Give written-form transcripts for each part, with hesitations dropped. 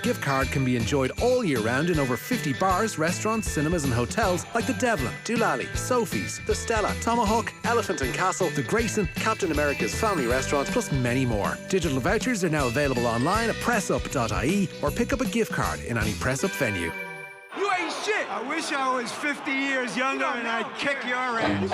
gift card can be enjoyed all year round in over 50 bars, restaurants, cinemas and hotels like the Devlin, Doolally, Sophie's, the Stella, Tomahawk, Elephant and Castle, the Grayson, Captain America's Family Restaurant, plus many more. Digital vouchers are now available online at pressup.ie or pick up a gift card in any Press Up venue. You ain't shit! I wish I was 50 years younger and I'd kick your ass.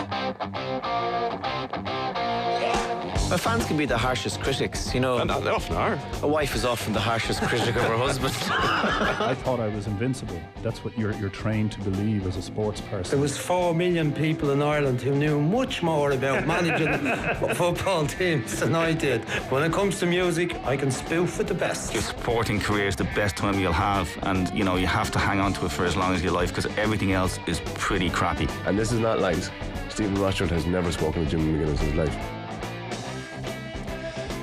Well, fans can be the harshest critics, you know. And they often are. A wife is often the harshest critic of her husband. I thought I was invincible. That's what you're trained to believe as a sports person. There was 4 million people in Ireland who knew much more about managing football teams than I did. When it comes to music, I can spoof with the best. Your sporting career is the best time you'll have, and you know you have to hang on to it for as long as you like, because everything else is pretty crappy. And this is not lies. Stephen Rothschild has never spoken to Jimmy McGuinness in his life.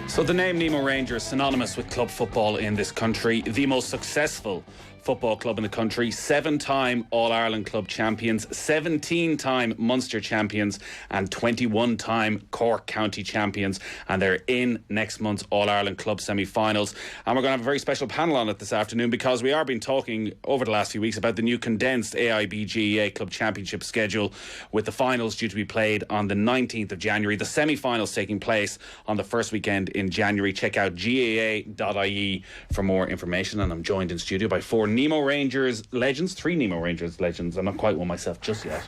So the name Nemo Rangers, synonymous with club football in this country, the most successful football club in the country, 7-time All-Ireland club champions, 17-time Munster champions and 21-time Cork county champions, and they're in next month's All-Ireland club semi-finals. And we're going to have a very special panel on it this afternoon, because we are been talking over the last few weeks about the new condensed AIB GAA club championship schedule, with the finals due to be played on the 19th of January, the semi-finals taking place on the first weekend in January. Check out gaa.ie for more information. And I'm joined in studio by 4 Nemo Rangers legends, 3 Nemo Rangers legends. I'm not quite one myself just yet.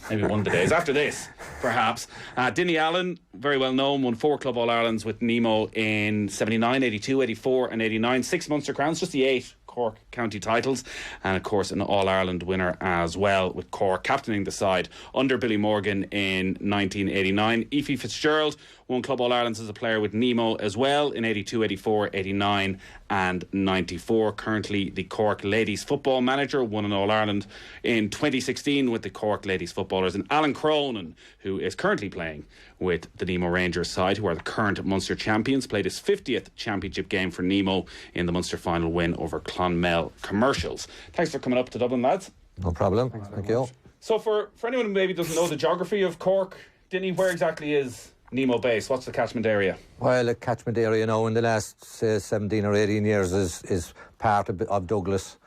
Maybe one of the days after this, perhaps. Dinny Allen, very well known, won 4 Club All-Irelands with Nemo in 79, 82, 84 and 89. 6 Munster crowns, just the 8 Cork county titles, and of course an All-Ireland winner as well, with Cork captaining the side under Billy Morgan in 1989. Ephie Fitzgerald won Club All-Irelands as a player with Nemo as well in 82, 84, 89 and 94. Currently the Cork ladies football manager, won an All-Ireland in 2016 with the Cork ladies footballers. And Alan Cronin, who is currently playing with the Nemo Rangers side, who are the current Munster champions, played his 50th championship game for Nemo in the Munster final win over Clonmel Commercials. Thanks for coming up to Dublin, lads. No problem. Thank you. So for anyone who maybe doesn't know the geography of Cork, Dinny, where exactly is Nemo base? What's the catchment area? Well, the catchment area now in the last, say, 17 or 18 years is part of Douglas.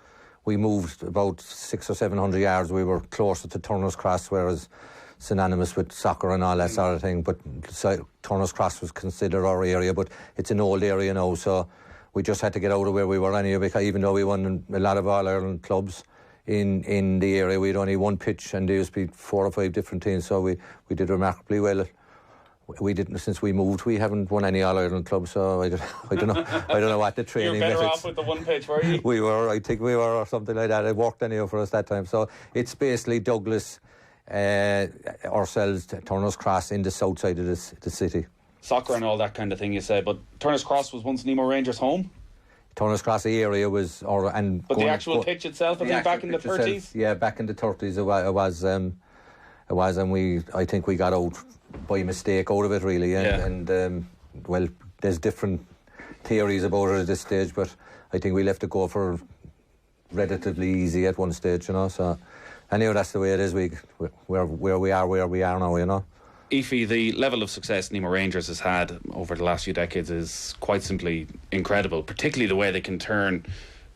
We moved about 600 or 700 yards. We were closer to Turner's Cross, whereas synonymous with soccer and all that sort of thing. But so, Turner's Cross was considered our area, but it's an old area now, so we just had to get out of where we were anyway, because even though we won a lot of All-Ireland clubs in the area, we had only one pitch and there used to be 4 or 5 different teams, so we did remarkably well. We didn't, since we moved, we haven't won any All-Ireland clubs, so I don't know what the training methods. You're better off with the one pitch, were you? I think we were, or something like that. It worked anyhow for us that time. So it's basically Douglas, ourselves, Turner's Cross in the south side of the city. Soccer and all that kind of thing, you say, but Turner's Cross was once Nemo Rangers' home? Turner's Cross area was... But the actual pitch itself, I think back in the 30s? Itself, yeah, back in the 30s it was, and I think we got out by mistake out of it, really. And well, there's different theories about it at this stage, but I think we left it go for relatively easy at one stage, you know. So anyway, that's the way it is. Where we are now, you know. Ephie, the level of success Nemo Rangers has had over the last few decades is quite simply incredible, particularly the way they can turn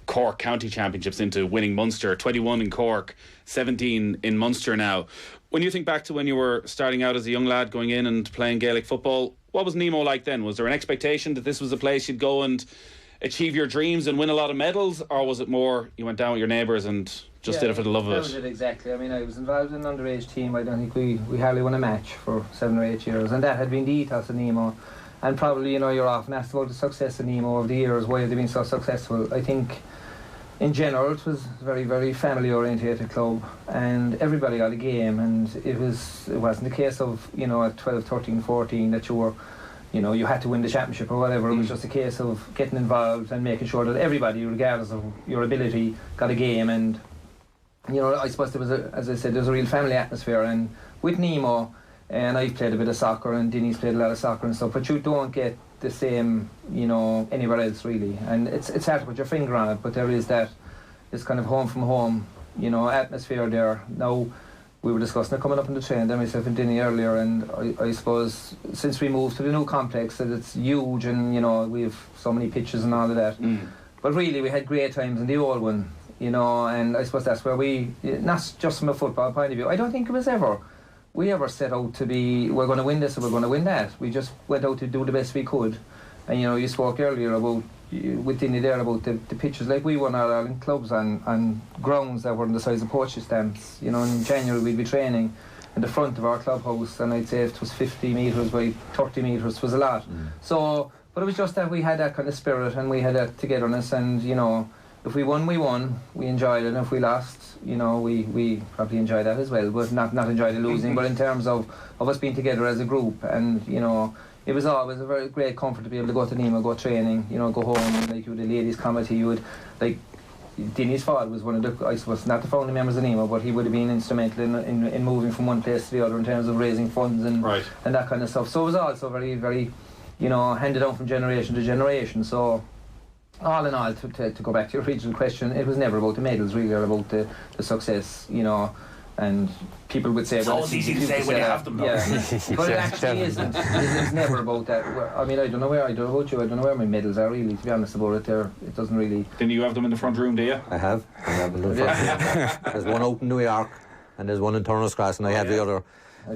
Cork county championships into winning Munster, 21 in Cork, 17 in Munster now. When you think back to when you were starting out as a young lad going in and playing Gaelic football, what was Nemo like then? Was there an expectation that this was a place you'd go and achieve your dreams and win a lot of medals, or was it more you went down with your neighbours and just did it for the love of it? That was it, exactly. I mean, I was involved in an underage team. I don't think we hardly won a match for 7 or 8 years, and that had been the ethos of Nemo. And probably, you know, you're often asked about the success of Nemo over the years. Why have they been so successful? I think in general it was a very, very family orientated club, and everybody got a game, and it wasn't a case of, you know, at 12, 13, 14 that you were, you know, you had to win the championship or whatever. It was just a case of getting involved and making sure that everybody, regardless of your ability, got a game. And you know, I suppose there was as I said, there's a real family atmosphere. And with Nemo, and I've played a bit of soccer, and Dinny's played a lot of soccer and stuff, but you don't get the same, you know, anywhere else really. And it's hard to put your finger on it, but there is that, this kind of home from home, you know, atmosphere there. Now, we were discussing it coming up in the train, then myself and Dinny earlier, and I suppose since we moved to the new complex, that it's huge, and you know, we have so many pitches and all of that. But really, we had great times in the old one, you know, and I suppose that's where we, not just from a football point of view, I don't think it was ever we ever set out to be, we're going to win this or we're going to win that. We just went out to do the best we could. And, you know, you spoke earlier about, with Dinny there, about the pitches. Like, we won our Ireland clubs on grounds that were the size of postage stamps. You know, in January we'd be training in the front of our clubhouse, and I'd say if it was 50 metres by 30 metres, was a lot. So, but it was just that we had that kind of spirit and we had that togetherness, and, you know, if we won, we enjoyed it, and if we lost, you know, we probably enjoyed that as well, but not enjoy the losing. But in terms of us being together as a group, and, you know, it was always a very great comfort to be able to go to Nemo, go training, you know, go home, and, like, you had the ladies committee, you would, like, Dinny's father was one of the, I suppose, not the founding members of Nemo, but he would have been instrumental in moving from one place to the other in terms of raising funds and that kind of stuff. So it was also very, very, you know, handed down from generation to generation. So all in all, to go back to your original question, it was never about the medals, really, or about the success, you know. And people would say, it's well, always easy to say when you have them, though. Yeah. But it actually isn't. It's never about that. I mean, I don't know about you, I don't know where my medals are, really, to be honest about it. It doesn't really... Then you have them in the front room, do you? I have them in the front room. There's one out in New York, and there's one in Turner's Cross, and I have the other.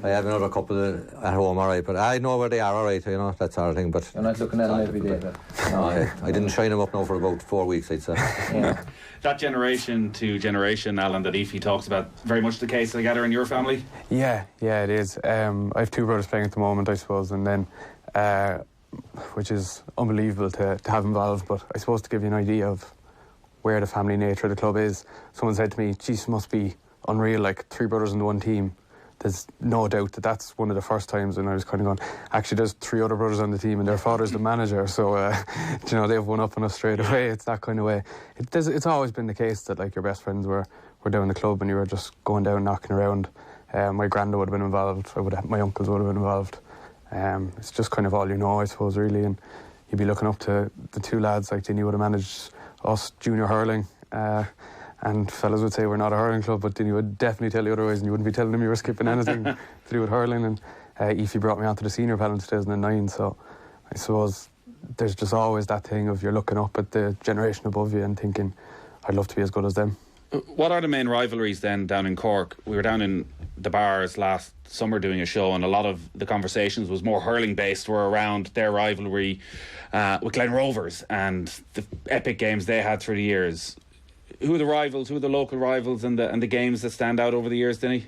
I have another couple at home, all right, but I know where they are, all right, you know, that sort of thing. But you're not looking at them every day, though. No, I didn't shine them up now for about 4 weeks, I'd say. Yeah. That generation to generation, Alan, that Ephie talks about, very much the case, I gather, in your family? Yeah, it is. I have two brothers playing at the moment, I suppose, and then, which is unbelievable to have involved, but I suppose to give you an idea of where the family nature of the club is, someone said to me, geez, must be unreal, like 3 brothers in the one team. There's no doubt that's one of the first times, and I was kind of going, actually there's 3 other brothers on the team and their father's the manager, so you know, they've won up on us straight away. It's that kind of way. It's always been the case that, like, your best friends were down the club and you were just going down knocking around. My granda would have been involved, my uncles would have been involved. It's just kind of all you know, I suppose, really, and you'd be looking up to the 2 lads. Like, Dinny would have managed us junior hurling, and fellas would say we're not a hurling club, but then you would definitely tell you otherwise, and you wouldn't be telling them you were skipping anything to do with hurling. And Ephie brought me onto the senior panel in 2009, so I suppose there's just always that thing of you're looking up at the generation above you and thinking, I'd love to be as good as them. What are the main rivalries then down in Cork? We were down in the bars last summer doing a show, and a lot of the conversations was more hurling based, were around their rivalry with Glen Rovers and the epic games they had through the years. Who are the rivals? Who are the local rivals and the games that stand out over the years, Dinny?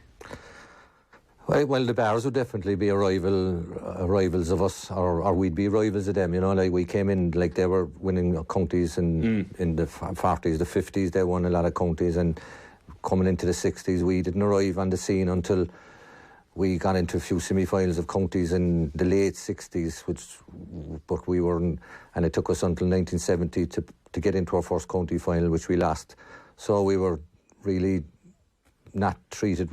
Well, the Bars would definitely be rivals of us, or we'd be rivals of them. You know, like, we came in, like, they were winning counties in the 40s, the 50s. They won a lot of counties, and coming into the 60s, we didn't arrive on the scene until we got into a few semi-finals of counties in the late 60s, but we weren't, and it took us until 1970 to get into our first county final, which we lost. So we were really not treated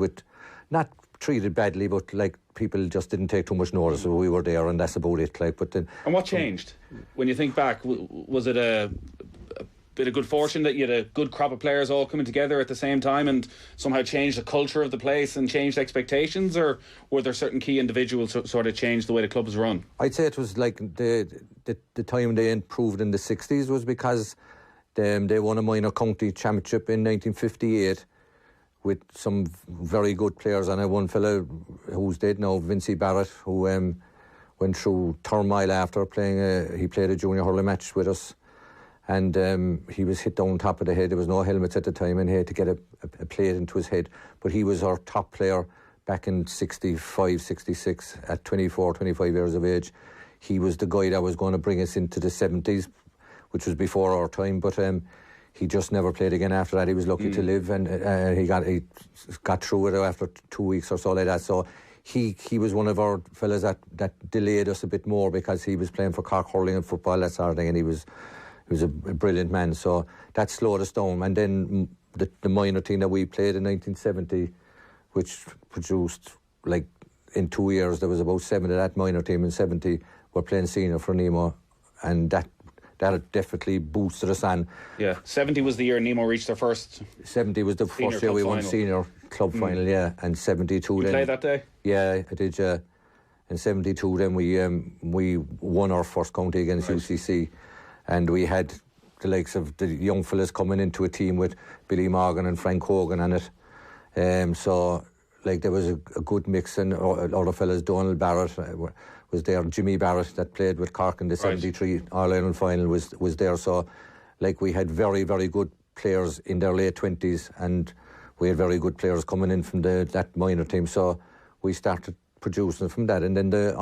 badly, but, like, people just didn't take too much notice. So we were there, and that's about it. Like, but then. And what changed when you think back? Was it a bit of good fortune that you had a good crop of players all coming together at the same time and somehow changed the culture of the place and changed expectations, or were there certain key individuals that sort of changed the way the club was run? I'd say it was like the time they improved in the 60s was because they won a minor county championship in 1958 with some very good players, and one fella who's dead now, Vincey Barrett, who went through turmoil after playing he played a junior hurling match with us, and he was hit down top of the head. There was no helmets at the time, and he had to get a plate into his head. But he was our top player back in 65, 66, at 24, 25 years of age. He was the guy that was going to bring us into the 70s, which was before our time, but he just never played again after that. He was lucky to live, and he got through it after 2 weeks or so like that. So he was one of our fellas that delayed us a bit more, because he was playing for Cork hurling and football, that sort of thing, and he was a brilliant man. So that slowed us down. And then the minor team that we played in 1970, which produced, like, in 2 years, there was about 7 of that minor team in 70 were playing senior for Nemo, and that definitely boosted us on. Yeah, 70 was the year Nemo reached their first. 70 was the first year we won senior club final, yeah, and 72 you then. played that day? Yeah, I did, yeah. In 72 then we won our first county against UCC, and we had the likes of the young fellas coming into a team with Billy Morgan and Frank Hogan on it. So, like, there was a good mix, and other fellas, Donald Barrett was there, Jimmy Barrett that played with Cork in the 73 All-Ireland final was there. So, like, we had very, very good players in their late 20s, and we had very good players coming in from that minor team. So we started producing from that, and then the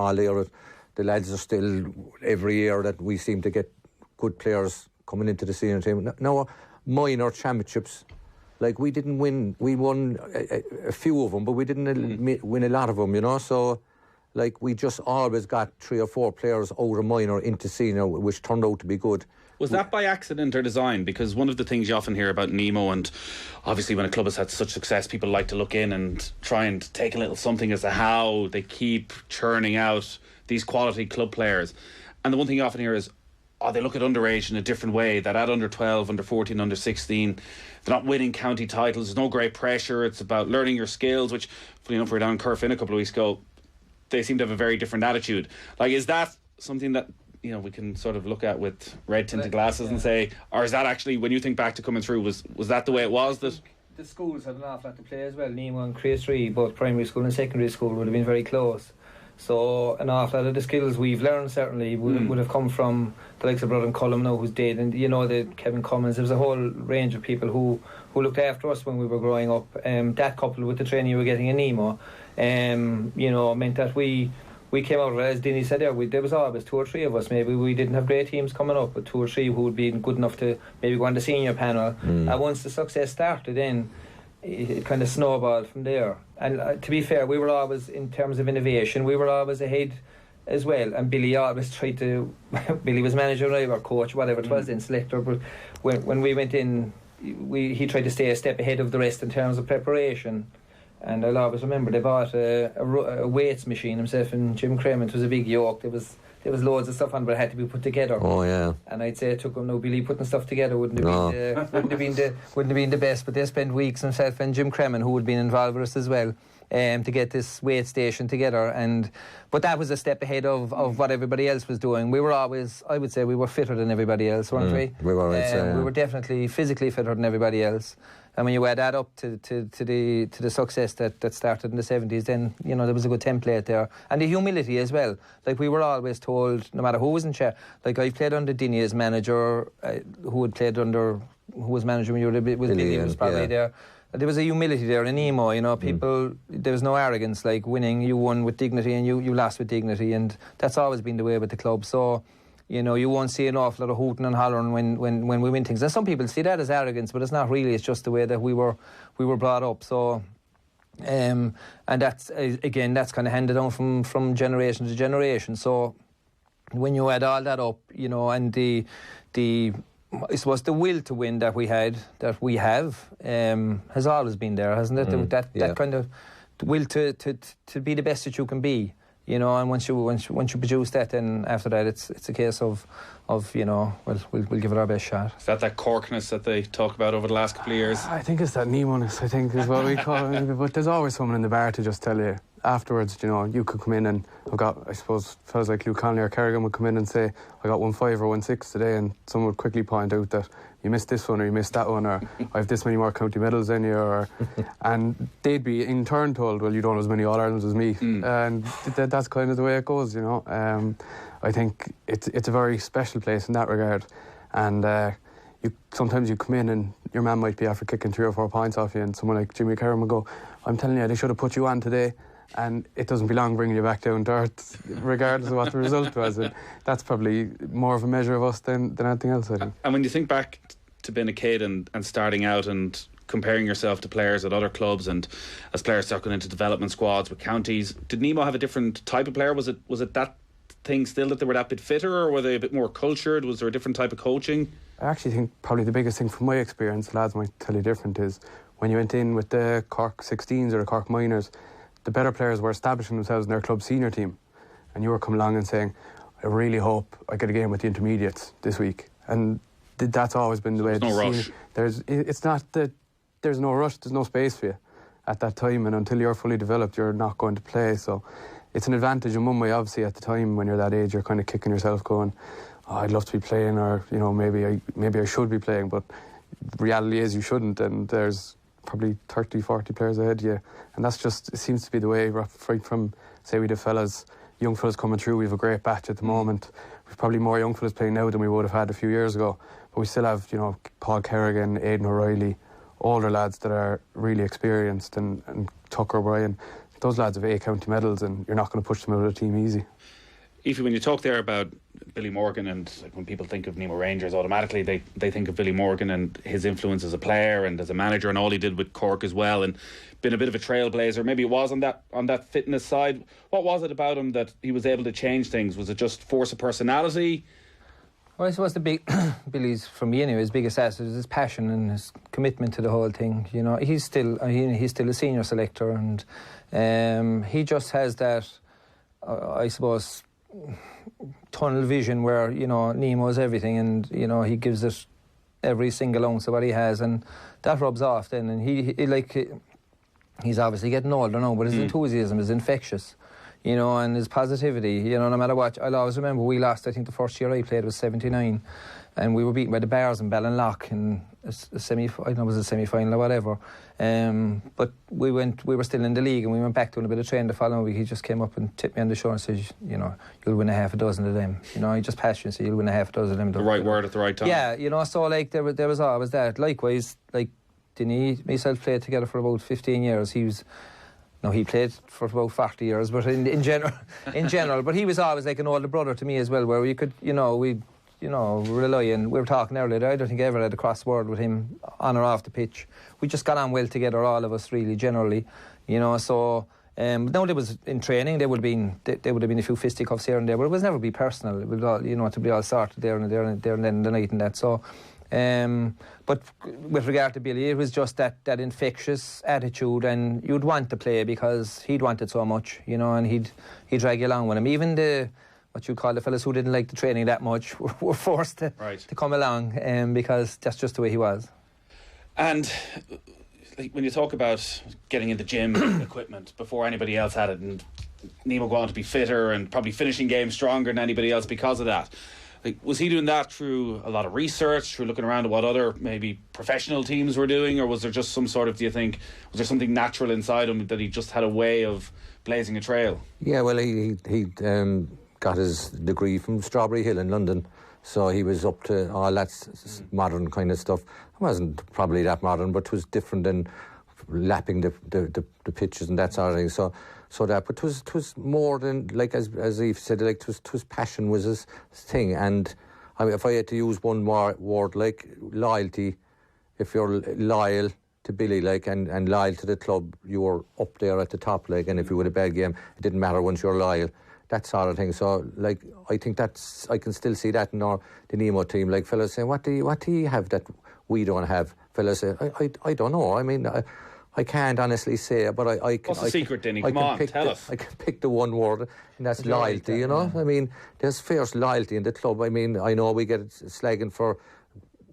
lads are still, every year that we seem to get good players coming into the senior team. Now, minor championships, like, we didn't win. We won a few of them, but we didn't win a lot of them, you know. So, like, we just always got 3 or 4 players out of minor into senior, which turned out to be good. Was that by accident or design? Because one of the things you often hear about Nemo, and obviously when a club has had such success, people like to look in and try and take a little something as to how they keep churning out these quality club players. And the one thing you often hear is, they look at underage in a different way, that at under 12, under 14, under 16, they're not winning county titles, there's no great pressure, it's about learning your skills, which, funny enough, we were down in Cork a couple of weeks ago, they seem to have a very different attitude. Like, is that something that, you know, we can sort of look at with red tinted glasses and say, or is that actually, when you think back to coming through, was that the way it was? That the schools had an awful lot to play as well. Nemo and Crease, both primary school and secondary school, would have been very close. So an awful lot of the skills we've learned certainly would have come from the likes of Brother Cullum now, who's dead, and you know, the Kevin Cummins. There was a whole range of people who looked after us when we were growing up. That coupled with the training you were getting in Nemo, you know, meant that we came out of it, as Dinny said there was always 2 or 3 of us. Maybe we didn't have great teams coming up, but 2 or 3 who would be good enough to maybe go on the senior panel. And once the success started, then it kind of snowballed from there. And to be fair, we were always, in terms of innovation, we were always ahead as well. And Billy always tried to Billy was manager or coach, whatever it was, then selector, but when we went in, he tried to stay a step ahead of the rest in terms of preparation. And I'll always remember they bought a weights machine himself and Jim Cremant. It was a big yoke. There was loads of stuff on, but it had to be put together. Oh yeah. And I'd say it took them, Billy putting stuff together wouldn't have been the best. But they spent weeks, himself and Jim Cremant, who would been involved with us as well, to get this weight station together. But that was a step ahead of what everybody else was doing. We were always, I would say, we were fitter than everybody else, weren't we? We were. We were definitely physically fitter than everybody else. And when you add that up to the success that started in the 70s, then, you know, there was a good template there. And the humility as well. Like, we were always told, no matter who was in charge, like, I played under Dinny as manager, who was manager when you were with Billy, was probably there. There was a humility there in Nemo, you know, people, there was no arrogance, like, winning, you won with dignity and you lost with dignity, and that's always been the way with the club. So, you know, you won't see an awful lot of hooting and hollering when we win things. And some people see that as arrogance, but it's not really. It's just the way that we were brought up. So, and that's again, that's kind of handed down from generation to generation. So, when you add all that up, you know, and the I suppose the will to win that we have has always been there, hasn't it? That kind of will to be the best that you can be. You know, and once you produce that, then after that, it's a case of you know, we'll give it our best shot. Is that Corkness that they talk about over the last couple of years? I think it's that Nemo-ness, I think, is what we call it. But there's always someone in the bar to just tell you afterwards, you know, you could come in and I suppose fellas like Luke Conley or Kerrigan would come in and say, I got 1-5 or 1-6 today, and someone would quickly point out that you missed this one or you missed that one, or I have this many more county medals than you, and they'd be in turn told, well, you don't have as many All-Irelands as me. And that's kind of the way it goes, you know. I think it's a very special place in that regard, and sometimes you come in and your man might be after kicking 3 or 4 points off you, and someone like Jimmy Kerrigan would go, I'm telling you, they should have put you on today. And it doesn't be long bringing you back down to earth, regardless of what the result was. And that's probably more of a measure of us than anything else, I think. And when you think back to being a kid and starting out and comparing yourself to players at other clubs, and as players start going into development squads with counties, did Nemo have a different type of player? Was it that thing still that they were that bit fitter, or were they a bit more cultured? Was there a different type of coaching? I actually think probably the biggest thing from my experience, the lads might tell you different, is when you went in with the Cork 16s or the Cork minors, the better players were establishing themselves in their club senior team, and you were coming along and saying, I really hope I get a game with the intermediates this week. And that's always been the way. There's no rush. It's not that there's no rush, there's no space for you at that time, and until you're fully developed, you're not going to play. So it's an advantage in one way, obviously, at the time when you're that age, you're kind of kicking yourself going, oh, I'd love to be playing, or maybe I should be playing, but reality is you shouldn't, and there's probably 30, 40 players ahead of you, and that's just, it seems to be the way, right from, say, we the young fellas coming through. We have a great batch at the moment. We've probably more young fellas playing now than we would have had a few years ago, but we still have, Paul Kerrigan, Aidan O'Reilly, older lads that are really experienced, and Tucker O'Brien. Those lads have 8 county medals, and you're not going to push them out of the team easy. Ephie, when you talk there about Billy Morgan, and when people think of Nemo Rangers, automatically they think of Billy Morgan and his influence as a player and as a manager, and all he did with Cork as well, and been a bit of a trailblazer. Maybe it was on that fitness side. What was it about him that he was able to change things? Was it just force of personality? Well, I suppose Billy's, for me anyway, his biggest asset is his passion and his commitment to the whole thing. He's still a senior selector, and he just has that, I suppose, tunnel vision where Nemo is everything, and he gives it every single ounce of what he has, and that rubs off then. And he's obviously getting older now, but his enthusiasm is infectious, and his positivity, no matter what. I'll always remember we lost, I think the first year I played was 79, and we were beaten by the Bears in Ballinlough in a semi-final or whatever. But we were still in the league, and we went back doing a bit of training the following week. He just came up and tipped me on the shoulder and said, you'll win a half a dozen of them. He just passionate, so you'll win a half a dozen of them. The right word at the right time. Yeah, so there was always that. Likewise, Dinny, myself played together for about 15 years. He played for about 40 years, but in general, but he was always like an older brother to me as well, where we could, rely, and we were talking earlier, I don't think I ever had a cross word with him on or off the pitch. We just got on well together, all of us, really, generally, so now there was, in training, there would have been a few fisticuffs here and there, but it was never be personal. It would all, to be all sorted there and then in the night and that, so... but with regard to Billy, it was just that infectious attitude, and you'd want to play because he'd want it so much, and he'd drag you along with him. Even what you call the fellas who didn't like the training that much were forced to come along, because that's just the way he was. And when you talk about getting in the gym equipment before anybody else had it, and Nemo going on to be fitter and probably finishing games stronger than anybody else because of that. Was he doing that through a lot of research, through looking around at what other maybe professional teams were doing, or was there just some sort of, do you think, was there something natural inside him that he just had a way of blazing a trail? Yeah, well, he got his degree from Strawberry Hill in London, so he was up to all that modern kind of stuff. It wasn't probably that modern, but it was different than lapping the pitches and that sort of thing. So that, but it was more than, like as Eve said, like it was passion was his thing. And I mean, if I had to use one more word, like loyalty, if you're loyal to Billy, like and loyal to the club, you were up there at the top, like. And if you win a bad game, it didn't matter once you're loyal. That sort of thing. So, like, I think I can still see that in the Nemo team. Like, fellas saying, what do you have that we don't have? Fellas say, I don't know. I mean. I can't honestly say, but I can... What's the secret, Dinny? Come on, tell us. I can pick the one word, and that's loyalty, I mean, there's fierce loyalty in the club. I mean, I know we get slagging for...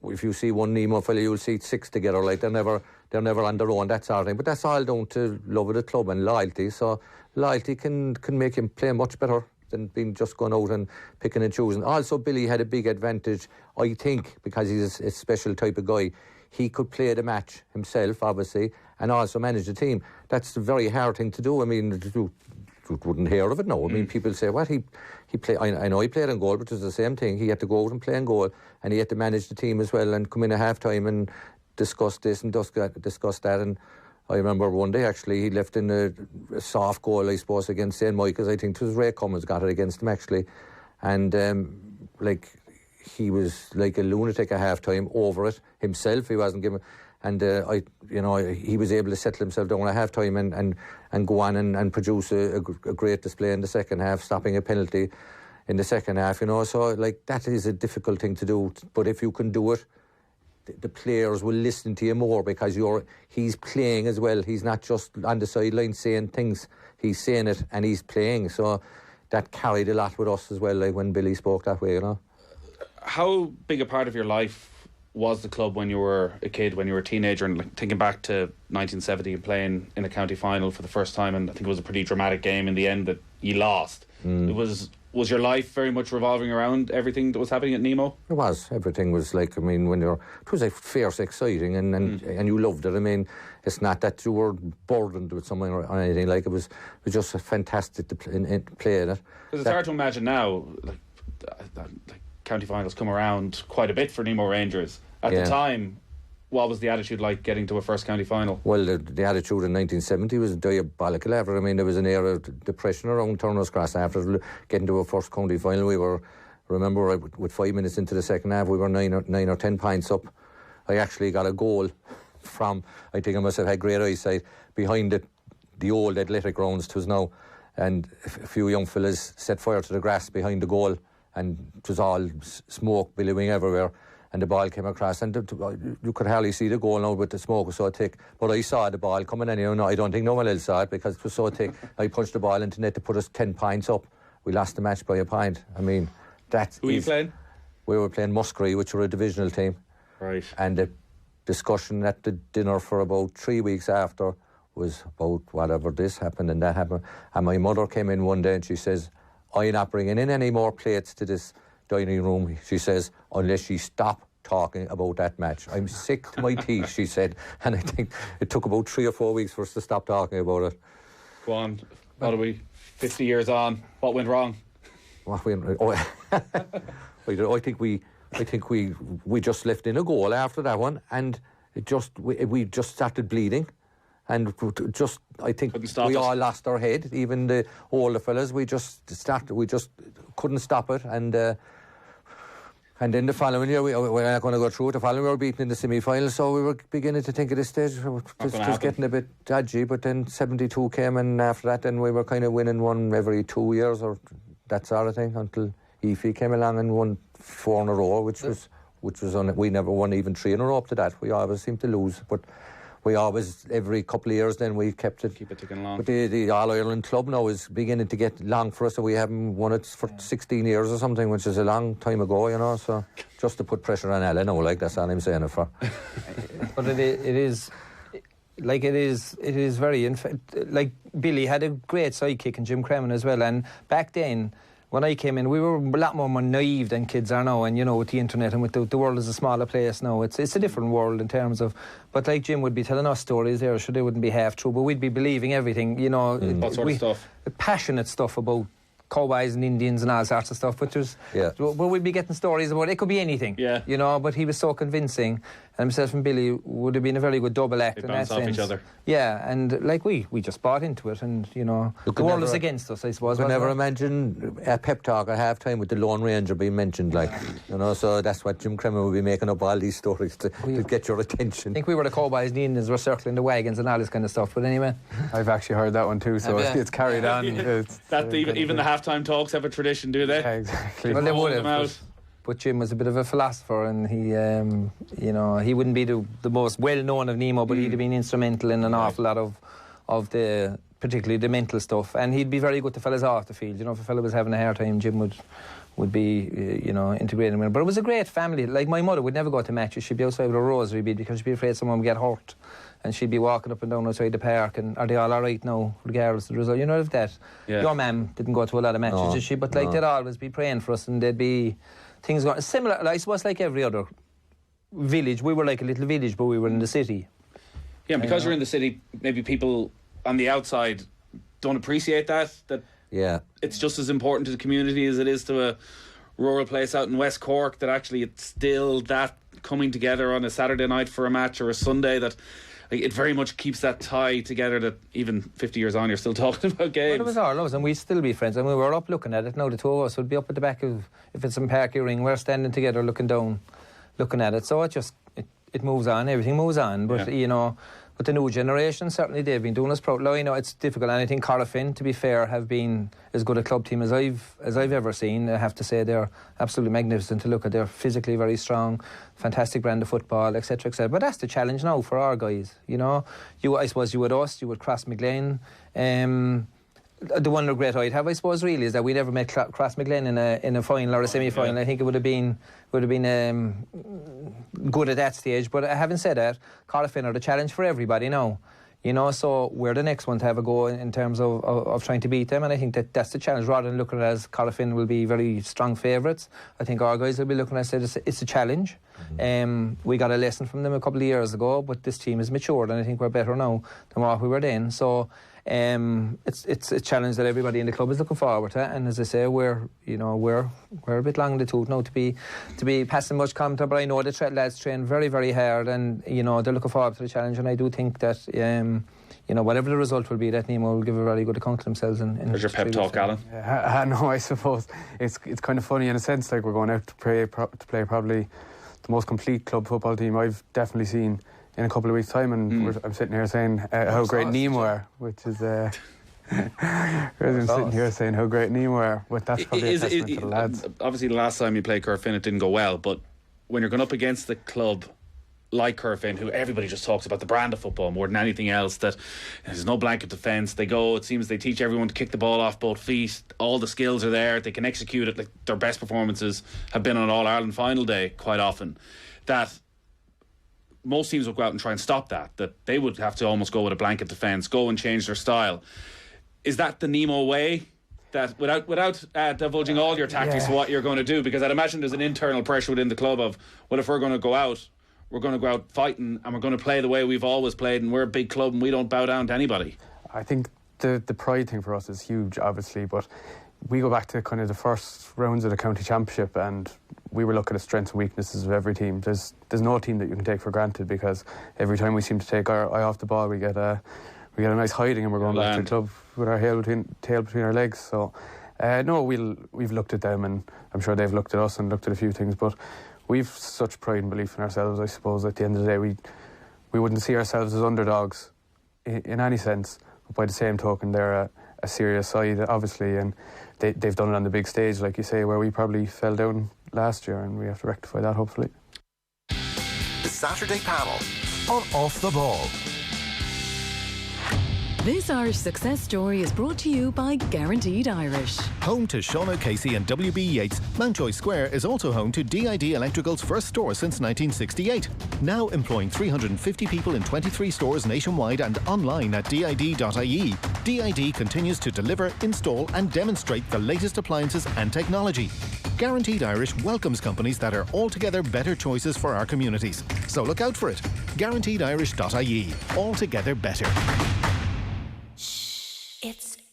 If you see one Nemo fella, you'll see 6 together, like, they're never on their own, that sort of thing. But that's all down to love of the club and loyalty. So loyalty can make him play much better than being just going out and picking and choosing. Also, Billy had a big advantage, I think, because he's a special type of guy. He could play the match himself, obviously, and also manage the team. That's a very hard thing to do. I mean, you wouldn't hear of it now. I mean, people say, what, he played... I know he played in goal, but it was the same thing. He had to go out and play in goal, and he had to manage the team as well and come in at half-time and discuss this and discuss that. And I remember one day, actually, he left in a soft goal, I suppose, against St. Michael's. I think it was Ray Cummins got it against him, actually. And, he was like a lunatic at half-time over it himself. He wasn't given... And, he was able to settle himself down at half-time and go on and produce a great display in the second half, stopping a penalty in the second half, So, like, that is a difficult thing to do. But if you can do it, the players will listen to you more because he's playing as well. He's not just on the sideline saying things. He's saying it and he's playing. So that carried a lot with us as well, like when Billy spoke that way, How big a part of your life was the club when you were a kid, when you were a teenager, and like, thinking back to 1970 and playing in a county final for the first time, and I think it was a pretty dramatic game in the end that you lost. It was was your life very much revolving around everything that was happening at Nemo? It was. Everything was like, I mean, it was like fierce exciting and you loved it. I mean, it's not that you were burdened with something or anything. Like, it was just fantastic to play in it. Because it's hard to imagine now, like county finals come around quite a bit for Nemo Rangers. At the time, what was the attitude like getting to a first county final? Well, the attitude in 1970 was diabolical. I mean, there was an era of depression around Turner's Cross after getting to a first county final. We were, remember, with 5 minutes into the second half, we were 9 or 10 points up. I actually got a goal from, I think I must have had great eyesight, behind the old athletic grounds 'twas now, and a few young fellas set fire to the grass behind the goal, and it was all smoke billowing everywhere. And the ball came across, and you could hardly see the goal now, but the smoke was so thick. But I saw the ball coming in. No, I don't think no one else saw it because it was so thick. I punched the ball into net to put us 10 points up. We lost the match by a point. I mean, that. Who were you playing? We were playing Muskerry, which were a divisional team. Right. And the discussion at the dinner for about 3 weeks after was about whatever this happened and that happened. And my mother came in one day and she says, "I'm not bringing in any more plates to this dining room," she says, "unless you stop talking about that match. I'm sick to my teeth," she said. And I think it took about 3 or 4 weeks for us to stop talking about it. Go on. What are we, 50 years on? What went wrong? What went wrong? I think we just left in a goal after that one, and we just started bleeding. And just, I think we all lost our head, even the older fellas. We just couldn't stop it. And then the following year, we're not going to go through it. The following year, we were beaten in the semi-final, so we were beginning to think at this stage this was getting a bit dodgy. But then 72 came, and after that, then we were kind of winning one every 2 years or that sort of thing, until Ephie came along and won 4 in a row, which was we never won even 3 in a row up to that. We always seemed to lose, but we always, every couple of years then, we keep it ticking along. But the All-Ireland club now is beginning to get long for us, so we haven't won it for 16 years or something, which is a long time ago, so just to put pressure on Alan now, like, that's all I'm saying it for. But it is very, like, Billy had a great sidekick in Jim Cremin as well, and back then, when I came in, we were a lot more naive than kids are now, and with the internet and with the world is a smaller place now. It's a different world in terms of, but like Jim would be telling us stories there, sure they wouldn't be half true, but we'd be believing everything, What sort of stuff? Passionate stuff about cowboys and Indians and all sorts of stuff, which was, but we'd be getting stories about it could be anything, but he was so convincing, and himself and Billy would have been a very good double act in that sense. Off each other. Yeah, and like we just bought into it, and the world was against us, I suppose. You could never imagine a pep talk at half time with the Lone Ranger being mentioned, like, so that's what Jim Cremin would be making up all these stories to get your attention. I think we were the cowboys and the Indians were circling the wagons and all this kind of stuff, but anyway. I've actually heard that one too, so it's carried on. Even the halftime talks have a tradition, do they? Yeah, exactly. Well, they would have. But Jim was a bit of a philosopher, and he wouldn't be the most well-known of Nemo, but he'd have been instrumental in an awful lot of the, particularly the mental stuff. And he'd be very good to fellas off the field. If a fella was having a hard time, Jim would be, integrating with him. But it was a great family. Like, my mother would never go to matches. She'd be outside with a rosary bead because she'd be afraid someone would get hurt. And she'd be walking up and down outside the park, and are they all right now, regardless of the result? If that. Yeah. Your mum didn't go to a lot of matches, did she? But they'd always be praying for us, and there'd be things going similar. I suppose like every other village, we were like a little village, but we were in the city. Yeah, and because you're in the city, maybe people on the outside don't appreciate that it's just as important to the community as it is to a rural place out in West Cork, that actually it's still that coming together on a Saturday night for a match or a Sunday, that it very much keeps that tie together, that even 50 years on you're still talking about games. Well, it was all of us, and we'd still be friends, and we were up looking at it. Now the two of us would be up at the back of, if it's in Parky Ring, we're standing together looking down, looking at it. So it moves on, everything moves on. But but the new generation, certainly they've been doing us proud. It's difficult, and I think Corofin, to be fair, have been as good a club team as I've ever seen. I have to say they're absolutely magnificent to look at. They're physically very strong, fantastic brand of football, etc., etc. But that's the challenge now for our guys. I suppose you would us, you would Crossmaglen. The one regret I'd have, I suppose, really, is that we never met Crossmaglen in a final or a semi-final. I think it would have been good at that stage. But having said that, Corofin are the challenge for everybody now. You know, so we're the next one to have a go in terms of trying to beat them, and I think that's the challenge. Rather than looking at it as Corofin will be very strong favourites, I think our guys will be looking at it as it's a challenge. We got a lesson from them a couple of years ago, but this team has matured, and I think we're better now than what we were then. So it's a challenge that everybody in the club is looking forward to, and as I say, we're a bit long in the tooth now to be passing much commentary, but I know the lads train very, very hard, and you know they're looking forward to the challenge, and I do think that whatever the result will be, that Nemo will give a very good account of themselves. There's your pep talk, Alan. No, I suppose it's kind of funny in a sense. Like, we're going out to play probably the most complete club football team I've definitely seen in a couple of weeks' time, and I'm sitting here saying how great Nemo are, which is I'm sitting here saying how great Nemo are, but that's probably a testament to the lads. Obviously, the last time you played Corofin, it didn't go well, but when you're going up against the club like Corofin, who everybody just talks about the brand of football more than anything else, that there's no blanket defence, it seems they teach everyone to kick the ball off both feet, all the skills are there, they can execute it. Like, their best performances have been on All-Ireland final day quite often, that most teams would go out and try and stop that they would have to almost go with a blanket defence, go and change their style. Is that the Nemo way? That without divulging all your tactics of what you're going to do, because I'd imagine there's an internal pressure within the club of, well, if we're going to go out, we're going to go out fighting, and we're going to play the way we've always played, and we're a big club and we don't bow down to anybody. I think the pride thing for us is huge, obviously, but we go back to kind of the first rounds of the county championship, and we were looking at the strengths and weaknesses of every team. There's no team that you can take for granted, because every time we seem to take our eye off the ball, we get a nice hiding, and we're going back to the club with our tail between our legs. So no, we've looked at them, and I'm sure they've looked at us and looked at a few things, but we've such pride and belief in ourselves. I suppose at the end of the day, we wouldn't see ourselves as underdogs in any sense, but by the same token, they're a serious side, obviously, and they've done it on the big stage, like you say, where we probably fell down last year, and we have to rectify that, hopefully. The Saturday Panel on Off the Ball. This Irish success story is brought to you by Guaranteed Irish. Home to Sean O'Casey and W.B. Yates, Mountjoy Square is also home to DID Electrical's first store since 1968. Now employing 350 people in 23 stores nationwide and online at did.ie. DID continues to deliver, install and demonstrate the latest appliances and technology. Guaranteed Irish welcomes companies that are altogether better choices for our communities. So look out for it. Guaranteedirish.ie. Altogether better.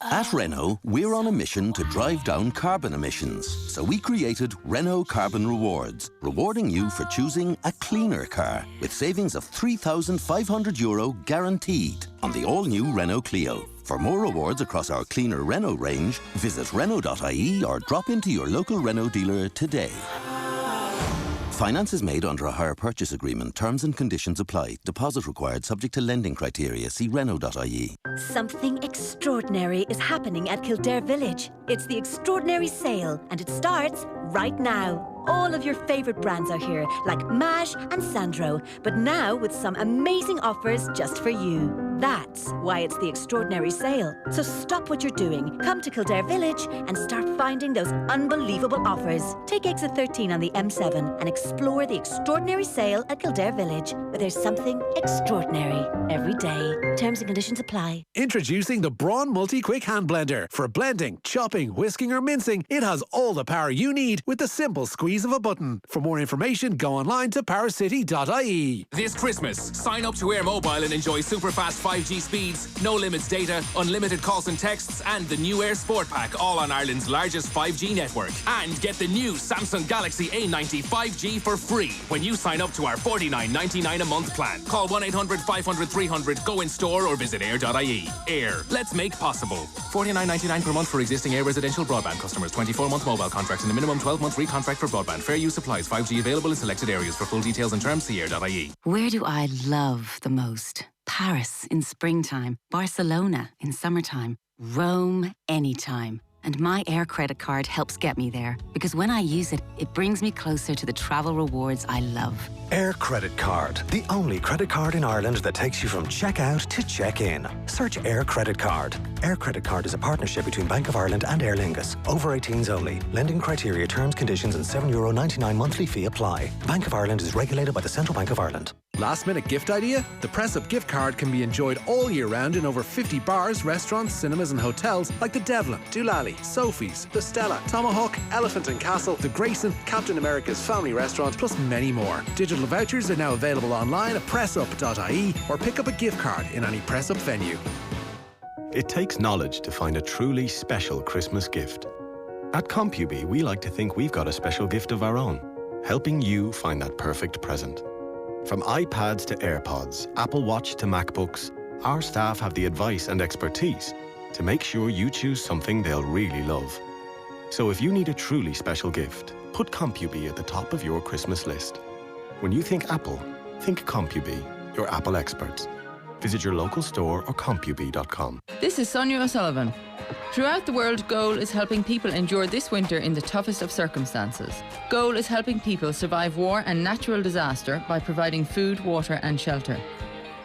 At Renault, we're on a mission to drive down carbon emissions. So we created Renault Carbon Rewards, rewarding you for choosing a cleaner car with savings of €3,500 guaranteed on the all-new Renault Clio. For more rewards across our cleaner Renault range, visit Renault.ie or drop into your local Renault dealer today. Finance is made under a hire purchase agreement. Terms and conditions apply. Deposit required subject to lending criteria. See Renault.ie. Something extraordinary is happening at Kildare Village. It's the Extraordinary Sale, and it starts right now. All of your favourite brands are here, like Maj and Sandro, but now with some amazing offers just for you. That's why it's the Extraordinary Sale. So stop what you're doing, come to Kildare Village and start finding those unbelievable offers. Take exit 13 on the M7 and explore the Extraordinary Sale at Kildare Village, where there's something extraordinary every day. Terms and conditions apply. Introducing the Braun Multi-Quick Hand Blender. For blending, chopping, whisking or mincing, it has all the power you need with the simple squeeze of a button. For more information, go online to powercity.ie. This Christmas, sign up to Air Mobile and enjoy super fast 5G speeds, no limits data, unlimited calls and texts, and the new Air Sport Pack, all on Ireland's largest 5G network. And get the new Samsung Galaxy A90 5G for free when you sign up to our $49.99 a month plan. Call 1-800-500-300, go in store or visit air.ie. Air, let's make possible. $49.99 per month for existing Air residential broadband customers. 24-month mobile contracts and a minimum 12-month recontract for broadband. Fair use applies. 5G available in selected areas. For full details and terms, see air.ie. Where do I love the most? Paris in springtime, Barcelona in summertime, Rome anytime. And my Air credit card helps get me there, because when I use it, it brings me closer to the travel rewards I love. Air Credit Card, the only credit card in Ireland that takes you from check-out to check-in. Search Air Credit Card. Air Credit Card is a partnership between Bank of Ireland and Aer Lingus. Over 18s only. Lending criteria, terms, conditions and €7.99 monthly fee apply. Bank of Ireland is regulated by the Central Bank of Ireland. Last minute gift idea? The Press Up gift card can be enjoyed all year round in over 50 bars, restaurants, cinemas and hotels like the Devlin, Doolally, Sophie's, the Stella, Tomahawk, Elephant and Castle, the Grayson, Captain America's Family Restaurant, plus many more. Digital vouchers are now available online at pressup.ie or pick up a gift card in any Press Up venue. It takes knowledge to find a truly special Christmas gift. At CompuB, we like to think we've got a special gift of our own, helping you find that perfect present. From iPads to AirPods, Apple Watch to MacBooks, our staff have the advice and expertise to make sure you choose something they'll really love. So if you need a truly special gift, put CompuB at the top of your Christmas list. When you think Apple, think CompuB, your Apple experts. Visit your local store or compub.com. This is Sonia O'Sullivan. Throughout the world, Goal is helping people endure this winter in the toughest of circumstances. Goal is helping people survive war and natural disaster by providing food, water and shelter.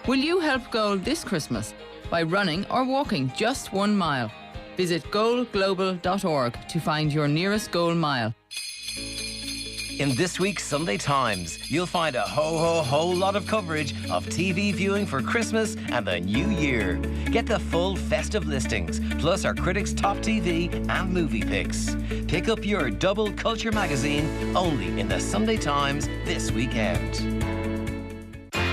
Will you help Goal this Christmas by running or walking just 1 mile? Visit goalglobal.org to find your nearest Goal mile. In this week's Sunday Times, you'll find a whole lot of coverage of TV viewing for Christmas and the New Year. Get the full festive listings, plus our critics' top TV and movie picks. Pick up your double culture magazine only in the Sunday Times this weekend.